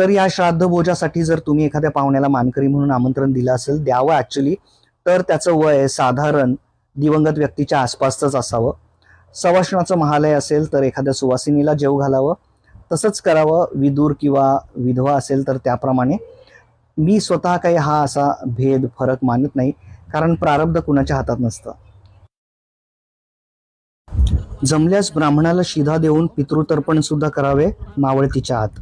तर या श्राद्ध भोजासाठी जर तुम्ही एखाद्या पाहुण्याला मानकरी म्हणून आमंत्रण दिलं असेल, द्यावं ऍक्च्युली, तर त्याचं वय साधारण दिवंगत व्यक्तीच्या आसपासच असावं. सवाष्णाचं महालय असेल तर एखाद्या सुवासिनीला जेव घालावं. तसंच करावं विदूर किंवा विधवा असेल तर त्याप्रमाणे. मी स्वतः काही हा असा भेद फरक मानत नाही, कारण प्रारब्ध कुणाच्या हातात नसतं. जमल्यास ब्राह्मणाला शिधा देऊन पितृतर्पण सुद्धा करावे मावळतीच्या आत.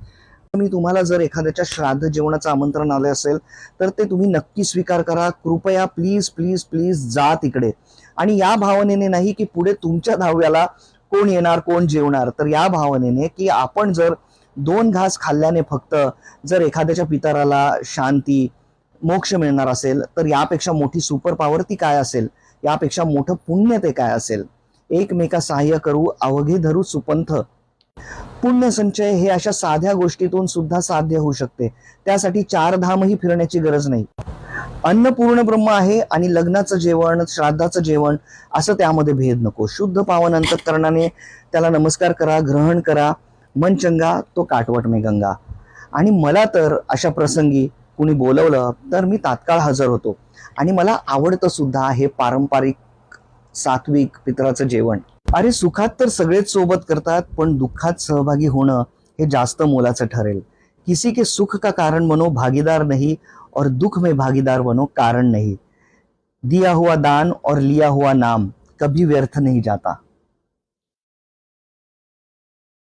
मी तुम्हाला जर एखाद्याच्या श्राद्ध जेवणाचं आमंत्रण आलं असेल तर ते तुम्ही नक्की स्वीकार करा. कृपया प्लीज प्लीज प्लीज जा तिकडे. आणि या भावनेने नाही की पुढे तुमच्या दहाव्याला कोण येणार कोण जेवणार, तर या भावनेने की आपण जर 2 घास खाल्ल्याने फक्त जर एखाद्याच्या पितराला शांती मोक्ष मिळणार असेल, तर यापेक्षा मोठी सुपर पॉवर ती काय असेल, यापेक्षा मोठं पुण्य ते काय असेल. एकमेका सहाय्य करू अवघे धरू सुपंथ. पुण्य संचय हे अशा साध्या गोष्टीतून सुद्धा साध्य होऊ शकते. त्यासाठी 4 धामही फिरण्याची गरज नाही. अन्न पूर्ण ब्रह्म आहे आणि लग्नाचं जेवण श्राद्धाचं जेवण असं त्यामध्ये भेद नको. शुद्ध पावन अंतःकरणाने त्याला नमस्कार करा, ग्रहण करा. मन चंगा तो काटवट में गंगा. आणि मला तर अशा प्रसंगी कुणी बोलवलं तर मी तात्काळ हजर होतो. आणि मला आवडतं सुद्धा हे पारंपरिक सात्विक पितराचं जेवण. अरे सुखात तर सगळेच सोबत करतात, पण दुःखात सहभागी होणं हे जास्त मोलाचं ठरेल. किसी के सुख का कारण बनो भागीदार नहीं, और दुख में भागीदार बनो कारण नहीं. दिया हुआ दान और लिया हुआ नाम कभी व्यर्थ नहीं जाता.